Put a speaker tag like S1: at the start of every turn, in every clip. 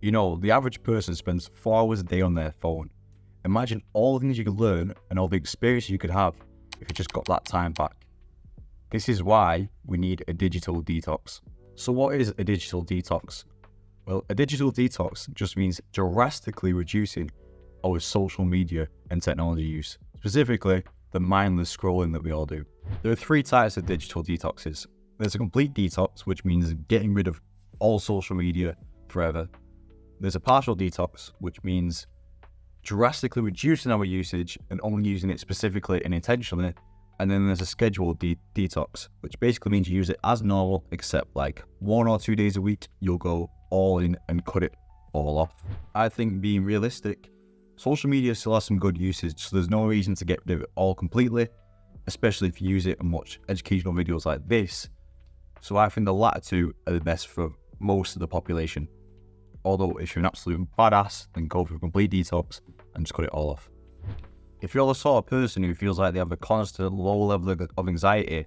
S1: You know, the average person spends 4 hours a day on their phone. Imagine all the things you could learn and all the experience you could have if you just got that time back. This is why we need a digital detox. So what is a digital detox? Well, a digital detox just means drastically reducing our social media and technology use, specifically the mindless scrolling that we all do. There are 3 types of digital detoxes. There's a complete detox, which means getting rid of all social media forever. There's a partial detox, which means drastically reducing our usage and only using it specifically and intentionally. And then there's a scheduled detox, which basically means you use it as normal, except like 1 or 2 days a week, you'll go all in and cut it all off. I think being realistic, social media still has some good usage, so there's no reason to get rid of it all completely, especially if you use it and watch educational videos like this. So I think the latter 2 are the best for most of the population. Although if you're an absolute badass, then go for a complete detox and just cut it all off. If you're the sort of person who feels like they have a constant low level of anxiety,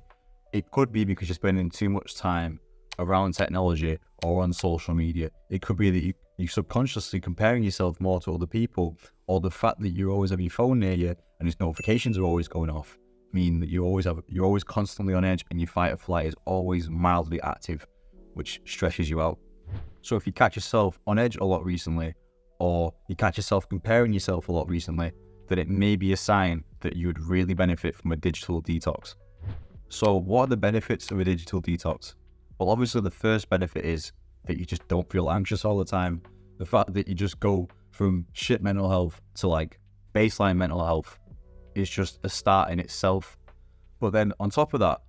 S1: it could be because you're spending too much time around technology or on social media. It could be that you're subconsciously comparing yourself more to other people, or the fact that you always have your phone near you and its notifications are always going off mean that you're always constantly on edge and your fight or flight is always mildly active, which stresses you out. So if you catch yourself on edge a lot recently, or you catch yourself comparing yourself a lot recently, then it may be a sign that you would really benefit from a digital detox. So what are the benefits of a digital detox? Well, obviously the first benefit is that you just don't feel anxious all the time. The fact that you just go from shit mental health to like baseline mental health is just a start in itself. But then on top of that,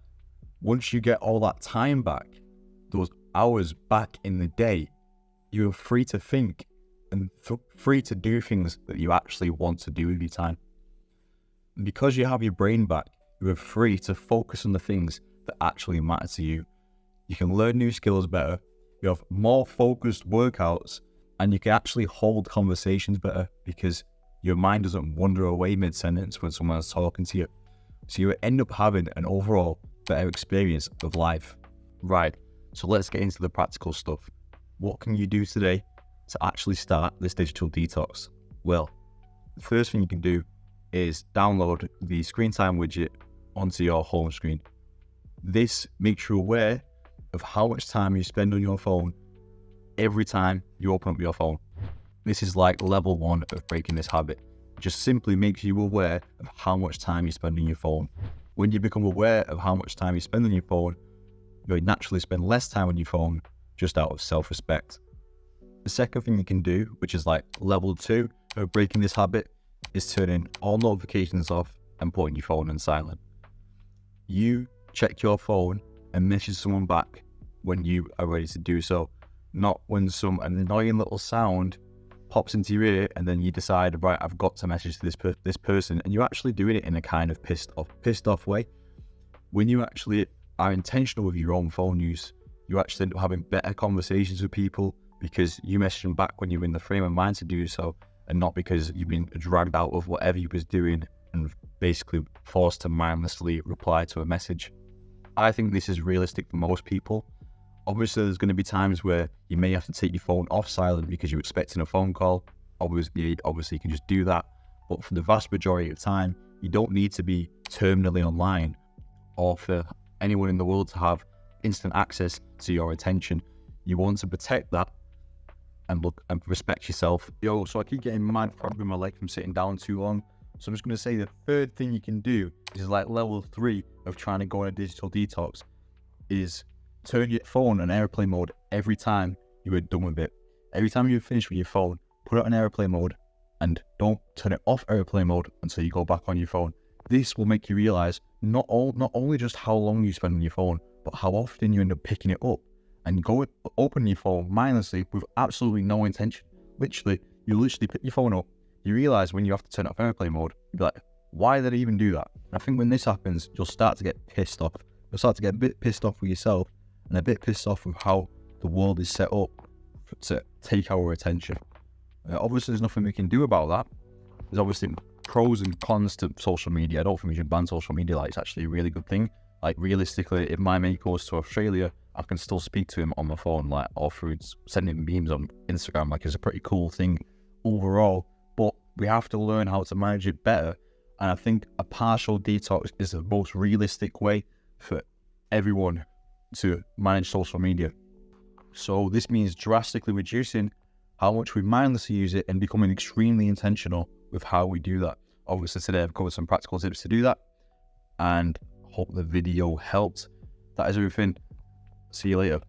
S1: once you get all that time back, those hours back in the day, you're free to think and free to do things that you actually want to do with your time. And because you have your brain back, you are free to focus on the things that actually matter to you. You can learn new skills better, you have more focused workouts, and you can actually hold conversations better because your mind doesn't wander away mid-sentence when someone's talking to you. So you end up having an overall better experience of life. Right, so let's get into the practical stuff. What can you do today to actually start this digital detox? Well, the first thing you can do is download the screen time widget onto your home screen. This makes you aware of how much time you spend on your phone every time you open up your phone. This is like level 1 of breaking this habit. It just simply makes you aware of how much time you spend on your phone. When you become aware of how much time you spend on your phone, you'll naturally spend less time on your phone just out of self-respect. The second thing you can do, which is like level 2 of breaking this habit, is turning all notifications off and putting your phone on silent. You check your phone and message someone back when you are ready to do so, not when some annoying little sound pops into your ear and then you decide, right, I've got to message this person, and you're actually doing it in a kind of pissed off way. When you actually are intentional with your own phone use, you actually end up having better conversations with people because you message them back when you're in the frame of mind to do so, and not because you've been dragged out of whatever you was doing and basically forced to mindlessly reply to a message. I think this is realistic for most people. Obviously, there's going to be times where you may have to take your phone off silent because you're expecting a phone call. Obviously, you can just do that. But for the vast majority of time, you don't need to be terminally online or for anyone in the world to have instant access to your attention. You want to protect that and look and respect yourself. So I keep getting mind cramp in my leg from sitting down too long. So I'm just going to say the third thing you can do is like level 3 of trying to go on a digital detox is turn your phone on airplane mode every time you are done with it. Every time you're finished with your phone, put it on airplane mode and don't turn it off airplane mode until you go back on your phone. This will make you realize not only just how long you spend on your phone, but how often you end up picking it up and go open your phone mindlessly with absolutely no intention. You literally pick your phone up, you realize when you have to turn it off airplane mode, you'll be like, why did I even do that? And I think when this happens, you'll start to get pissed off. You'll start to get a bit pissed off with yourself and a bit pissed off with how the world is set up to take our attention. Obviously, there's nothing we can do about that. There's obviously pros and cons to social media. I don't think we should ban social media. Like, it's actually a really good thing. Like, realistically, if my mate goes to Australia I can still speak to him on my phone, like, or through sending memes on Instagram. Like, it's a pretty cool thing overall, but we have to learn how to manage it better. And I think a partial detox is the most realistic way for everyone to manage social media. So this means drastically reducing how much we mindlessly use it and becoming extremely intentional with how we do that. Obviously today I've covered some practical tips to do that, and hope the video helped. That is everything. See you later.